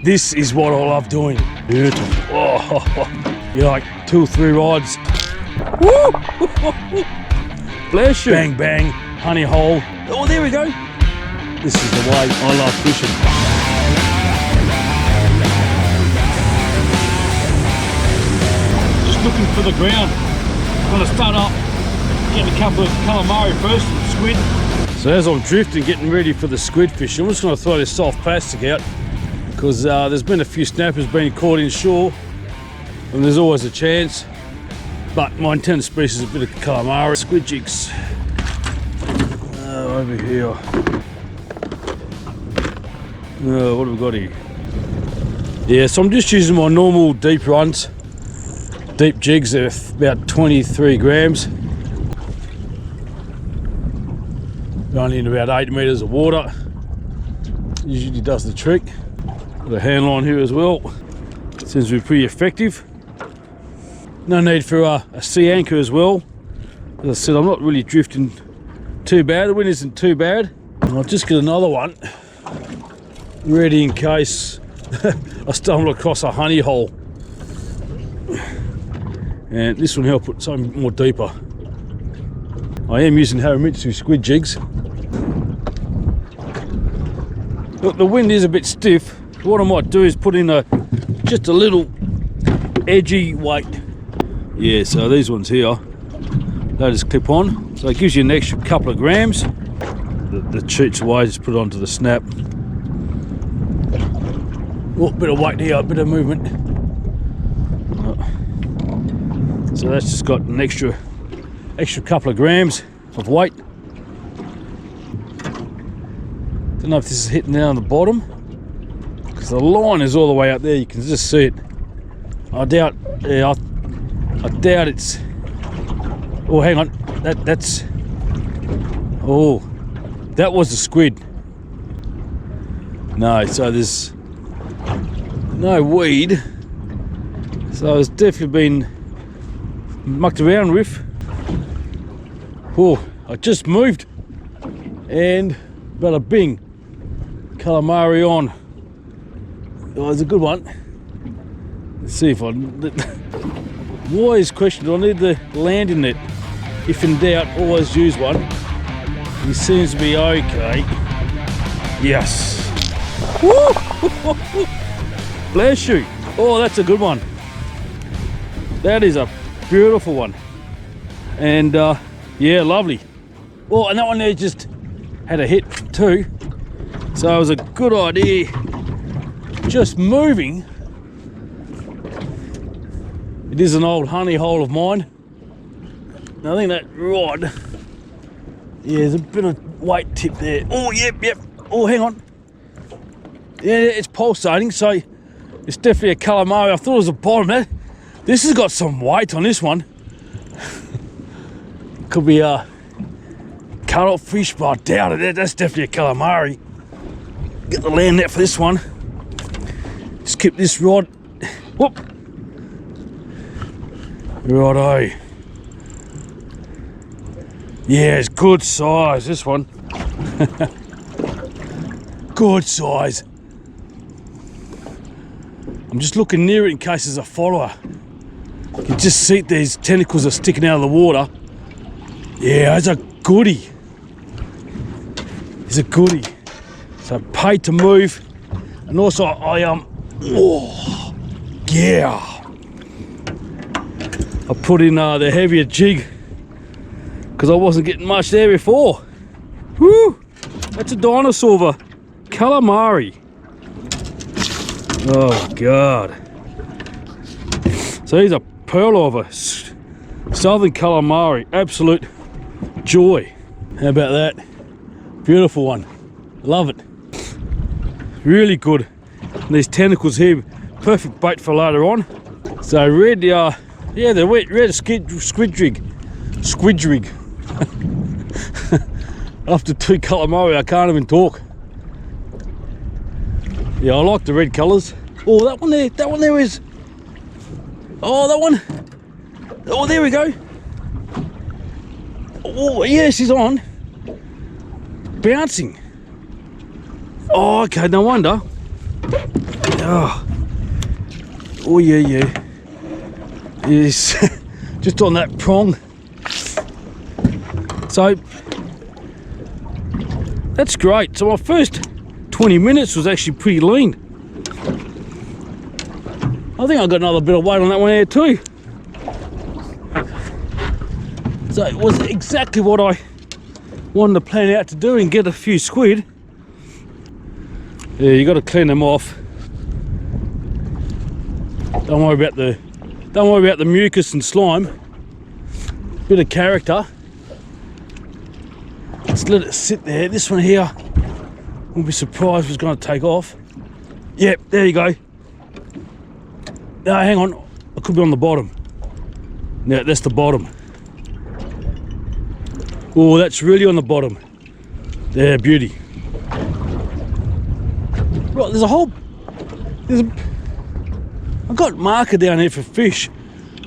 This is what I love doing. Beautiful. Oh, you like 2 or 3 rods. Woo! Bless you. Bang, bang, honey hole. Oh, there we go. This is the way I love fishing. Just looking for the ground. I'm going to start up, getting a couple of calamari first, squid. So as I'm drifting, getting ready for the squid fishing, I'm just going to throw this soft plastic out because there's been a few snappers being caught inshore, and there's always a chance. But my intended species is a bit of calamari. Squid jigs. Over here. What have we got here? Yeah, so I'm just using my normal deep runs. Deep jigs, they're about 23 grams. Only in about 8 meters of water. Usually does the trick. Got a hand line here as well. Seems to be pretty effective. No need for a sea anchor as well. As I said, I'm not really drifting too bad. The wind isn't too bad. And I'll just get another one ready in case I stumble across a honey hole. And this will help put something more deeper. I am using Haramitsu squid jigs. Look, the wind is a bit stiff. What I might do is put in just a little edgy weight. Yeah, so these ones here, they just clip on. So it gives you an extra couple of grams. The cheats away, just put it onto the snap. Oh, bit of weight here, a bit of movement. So that's just got an extra couple of grams of weight. Don't know if this is hitting down the bottom because the line is all the way up there. You can just see it. I doubt. Yeah, I doubt it's. Oh, hang on. That's. Oh, that was the squid. No, so there's no weed. So it's definitely been mucked around with. Oh, I just moved and bada bing, calamari on. Oh, it's a good one. Let's see if I. Wise question, do I need the landing net? If in doubt, always use one. He seems to be okay. Yes. Woo! Bless you. Oh, that's a good one. That is a beautiful one. And yeah, lovely. Oh, and that one there just had a hit too. So it was a good idea just moving. It is an old honey hole of mine. I think that rod, yeah, there's a bit of weight tip there. Oh, yep. Oh, hang on. Yeah, it's pulsating, so it's definitely a calamari. I thought it was a bottom. This has got some weight on this one. Could be a cut-off fish, but I doubt it. That's definitely a calamari. Get the land net for this one. Skip this rod. Whoop. Righto. Yeah, it's good size, this one. Good size. I'm just looking near it in case there's a follower. You can just see these tentacles are sticking out of the water. Yeah, it's a goodie. It's a goodie. So paid to move. And also oh, yeah. I put in the heavier jig because I wasn't getting much there before. Woo! That's a dinosaur of a calamari. Oh God. So he's a pearl of a Southern Calamari. Absolute joy. How about that? Beautiful one. Love it. Really good. And these tentacles here, perfect bait for later on. So red, yeah, the red squid jig. Squid jig. After 2 calamari, I can't even talk. Yeah, I like the red colours. Oh, that one there is. Oh, that one. Oh, there we go. Oh, yeah, she's on. Bouncing. Oh, okay, no wonder. Oh yeah. Yes, just on that prong. So that's great. So my first 20 minutes was actually pretty lean. I think I got another bit of weight on that one there too. So it was exactly what I wanted to plan out to do and get a few squid. Yeah, you got to clean them off. Don't worry about the mucus and slime. Bit of character. Just let it sit there. This one here, won't be surprised if it's going to take off. Yep, there you go. No, hang on. I could be on the bottom. No, that's the bottom. Oh, that's really on the bottom. There, beauty. Right, I've got marker down here for fish.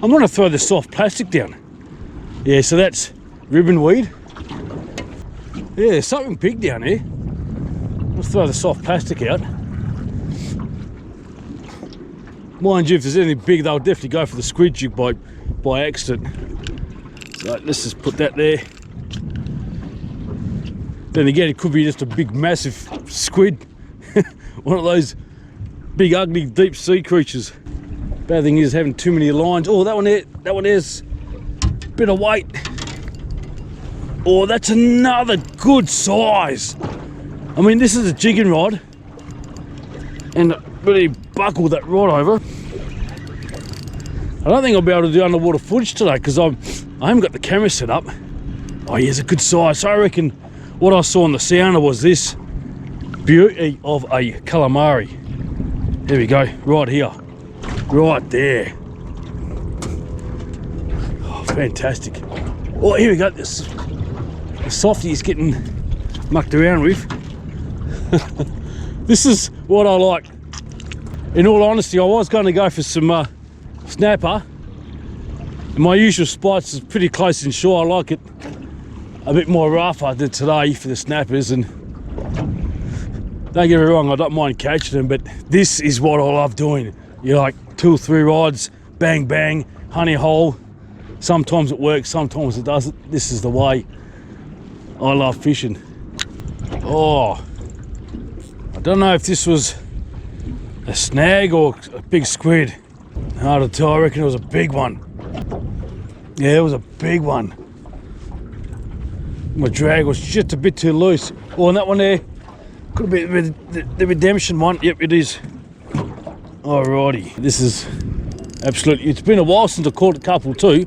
I'm going to throw the soft plastic down. Yeah, so that's ribbon weed. Yeah, there's something big down here. Let's throw the soft plastic out. Mind you, if there's anything big, they'll definitely go for the squid jig by accident. So let's just put that there. Then again, it could be just a big, massive squid. One of those big, ugly, deep sea creatures. Bad thing is having too many lines. Oh, that one there's a bit of weight. Oh, that's another good size. I mean, this is a jigging rod, and really buckle that rod over. I don't think I'll be able to do underwater footage today because I haven't got the camera set up. Oh, yeah, it's a good size. So I reckon what I saw on the sounder was this beauty of a calamari. There we go, right here, right there. Oh, fantastic. Oh, here we go. The softie is getting mucked around with. This is what I like. In all honesty, I was going to go for some snapper. My usual spots is pretty close inshore. I like it a bit more rougher than today for the snappers, and don't get me wrong, I don't mind catching them, but this is what I love doing. You like 2 or 3 rods, bang bang, honey hole. Sometimes it works, sometimes it doesn't. This is the way I love fishing. Oh, I don't know if this was a snag or a big squid. Hard to tell. I reckon it was a big one. Yeah, it was a big one. My drag was just a bit too loose. Oh, and that one there could be the redemption one. Yep, it is. Alrighty, this is absolutely. It's been a while since I caught a couple too.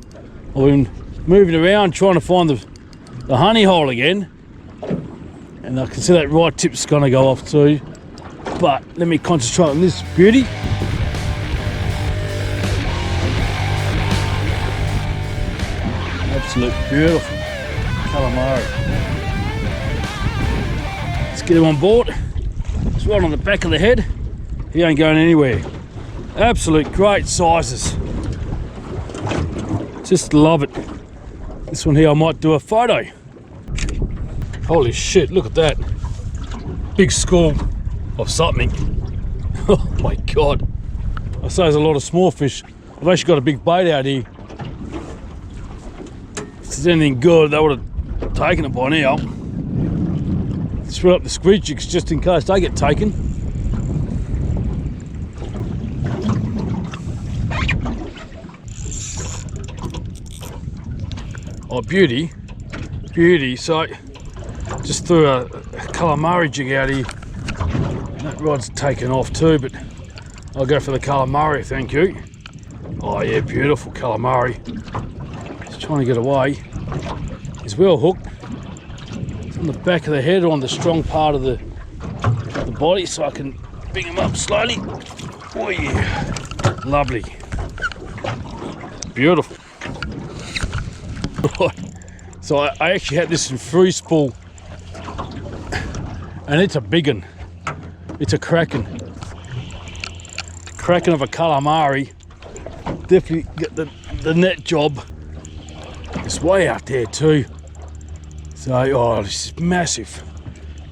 I've been moving around trying to find the honey hole again, and I can see that right tip's going to go off too. But let me concentrate on this beauty. Absolute beautiful calamari. Let's get him on board. It's right on the back of the head. He ain't going anywhere. Absolute great sizes. Just love it. This one here I might do a photo. Holy shit, look at that. Big school of something. Oh my God. I say there's a lot of small fish. I've actually got a big bait out here. If there's anything good, they would have taken it by now. Throw up the squid jigs just in case they get taken. Oh, beauty. So just threw a calamari jig out here. That rod's taken off too, but I'll go for the calamari, thank you. Oh yeah, beautiful calamari. Just trying to get away. He's well hooked. It's on the back of the head or on the strong part of the body, so I can bring him up slowly. Oh yeah, lovely. Beautiful. So I actually had this in free spool, and it's a big one. It's a kraken. Kraken of a calamari. Definitely get the net job. It's way out there too. So, oh, this is massive.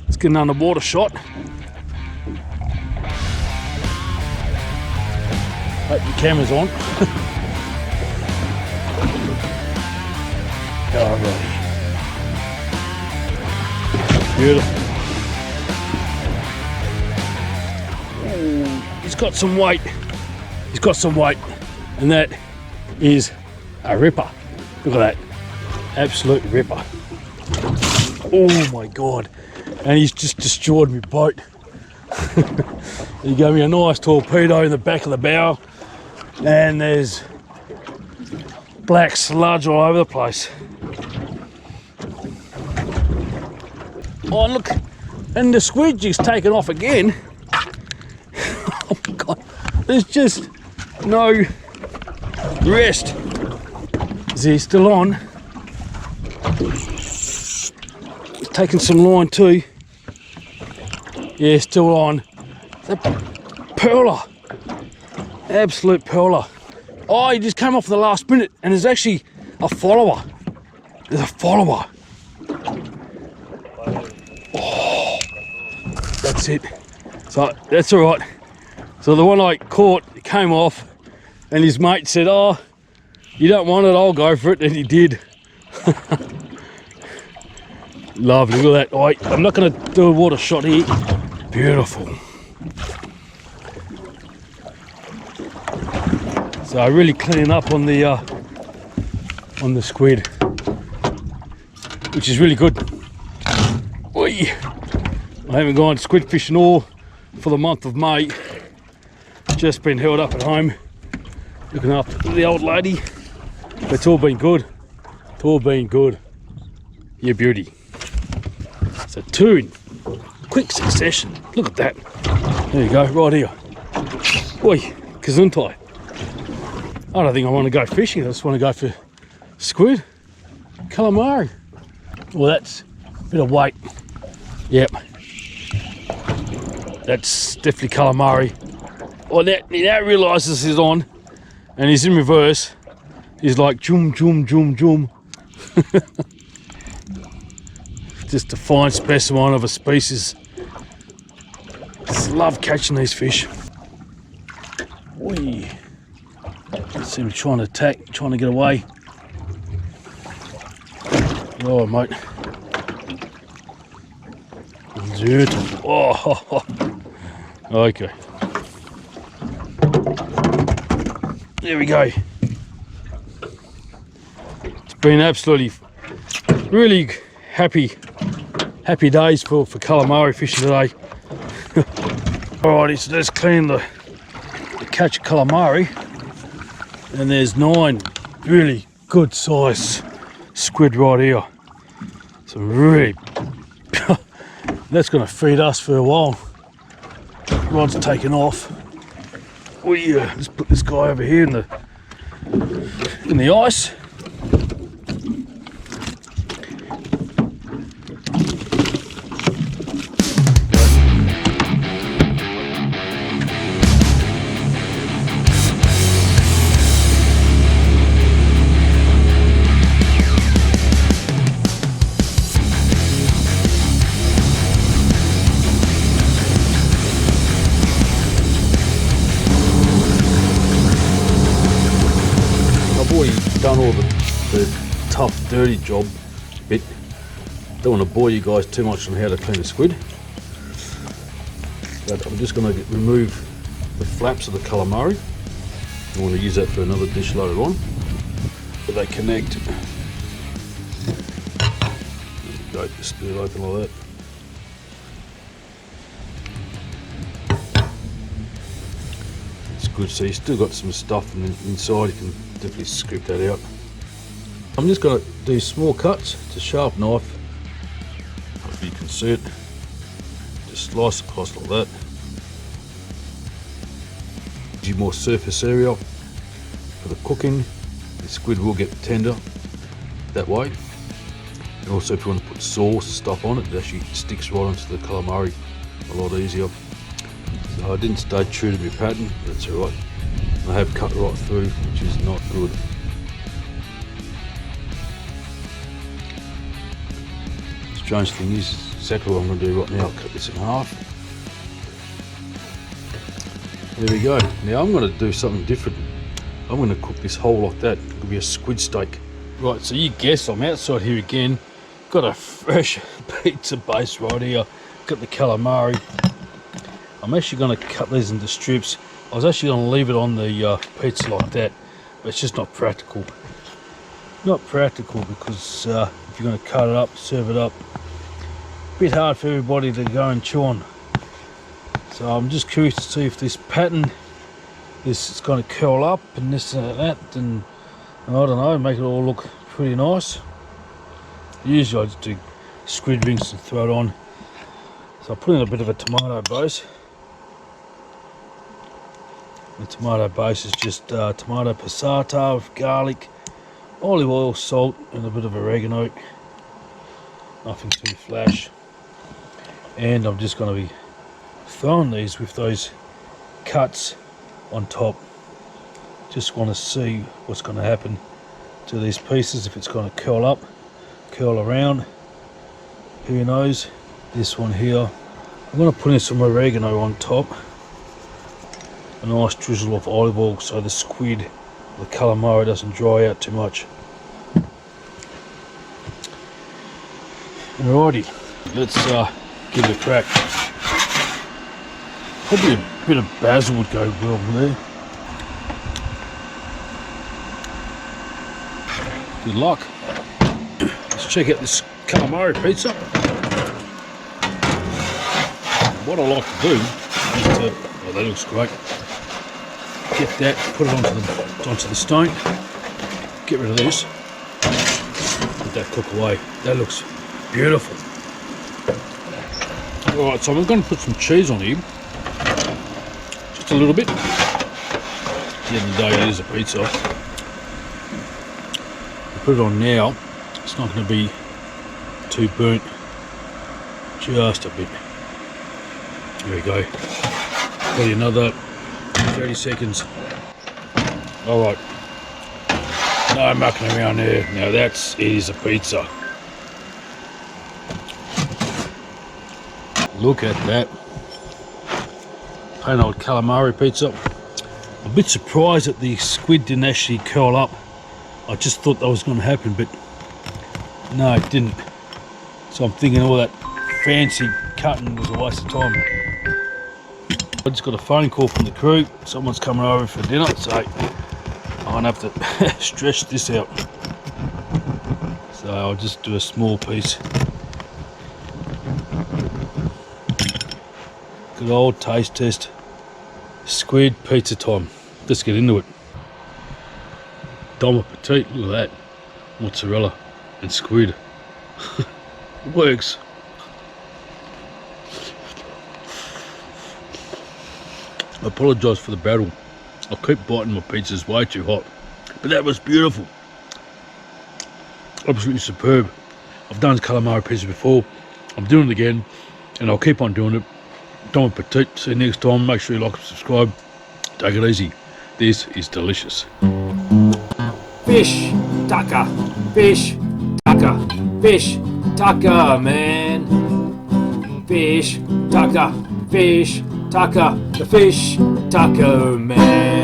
Let's get an underwater shot. Hope the camera's on. Alrighty. Beautiful. Ooh, he's got some weight. He's got some weight. And that is a ripper. Look at that. Absolute ripper. Oh my God. And he's just destroyed my boat. He gave me a nice torpedo in the back of the bow. And there's black sludge all over the place. Oh look, and the squid jig's taken off again. Oh my God, there's just no rest. Is he still on? He's taking some line too. Yeah, still on. The perler, absolute perler. Oh, he just came off the last minute, and there's actually a follower. There's a follower. Oh, that's it. So that's all right. So the one I caught came off, and his mate said, "Oh, you don't want it? I'll go for it," and he did. Lovely. Look at that. Oh, I'm not going to do a water shot here. Beautiful. So really cleaning up on the squid, which is really good. Oy. I haven't gone squid fishing all for the month of May. Just been held up at home, looking after the old lady. But it's all been good. It's all been good. You beauty. So 2 in quick succession. Look at that. There you go, right here. Oi, Gesundheit. I don't think I want to go fishing. I just want to go for squid, calamari. Well, that's a bit of weight. Yep. That's definitely calamari. Well, he now realises he's on and he's in reverse. He's like zoom, zoom, zoom, zoom. Just a fine specimen of a species. Just love catching these fish. Whee. See him trying to attack, trying to get away. Oh, mate. Oh, okay. There we go. It's been absolutely, really happy days for calamari fishing today. Alrighty, so let's clean the catch of calamari. And there's 9 really good size squid right here. Some really, that's going to feed us for a while. Rod's taken off. Let's put this guy over here in the ice. Done all the tough, dirty job bit. Don't want to bore you guys too much on how to clean a squid, but I'm just going to remove the flaps of the calamari. I want to use that for another dish later on, but they connect. There you go, just do it open like that. It's good. So you still got some stuff inside. You can definitely scoop that out. I'm just going to do small cuts. It's a sharp knife. If you can see it, just slice across like that. Gives you more surface area for the cooking. The squid will get tender that way. And also, if you want to put sauce and stuff on it, it actually sticks right onto the calamari a lot easier. So I didn't stay true to my pattern, but that's alright. I have cut right through, which is not good. Strange thing is exactly what I'm going to do right now. I'll cut this in half. There we go. Now I'm going to do something different. I'm going to cook this whole like that. It'll be a squid steak. Right, so you guess I'm outside here again. Got a fresh pizza base right here. Got the calamari. I'm actually going to cut these into strips. I was actually going to leave it on the pizza like that, but it's just not practical. Not practical because if you're going to cut it up, serve it up, a bit hard for everybody to go and chew on. So I'm just curious to see if this pattern is going to curl up and this and that, and I don't know, make it all look pretty nice. Usually I just do squid rings and throw it on. So I put in a bit of a tomato base. The tomato base is just tomato passata with garlic, olive oil, salt and a bit of oregano. Nothing too flash. And I'm just going to be throwing these with those cuts on top. Just want to see what's going to happen to these pieces, if it's going to curl up, curl around, who knows. This one here, I'm going to put in some oregano on top, a nice drizzle of olive oil so the squid, the calamari, doesn't dry out too much. Alrighty, let's give it a crack. Probably a bit of basil would go well there. Good luck. Let's check out this calamari pizza. What I like to do is to, oh, that looks great. Get that, put it onto the stone. Get rid of this. Let that cook away. That looks beautiful. Alright, so I'm going to put some cheese on here. Just a little bit. At the end of the day, it is a pizza. Put it on now, it's not going to be too burnt, just a bit. There we go. Probably another 30 seconds. Alright, no mucking around there. Now it is a pizza. Look at that. Plain old calamari pizza. A bit surprised that the squid didn't actually curl up. I just thought that was going to happen, but no, it didn't. So I'm thinking all that fancy cutting was a waste of time. I just got a phone call from the crew. Someone's coming over for dinner, so I'm going to have to stretch this out. So I'll just do a small piece. Good old taste test. Squid pizza time. Let's get into it. Dom petite, look at that. Mozzarella and squid. It works. I apologise for the battle. I keep biting my pizzas way too hot. But that was beautiful. Absolutely superb. I've done calamari pizza before. I'm doing it again. And I'll keep on doing it. Dom petite. See you next time. Make sure you like and subscribe. Take it easy. This is delicious. Fish taco, fish taco, fish taco, man. Fish taco, the fish taco, man.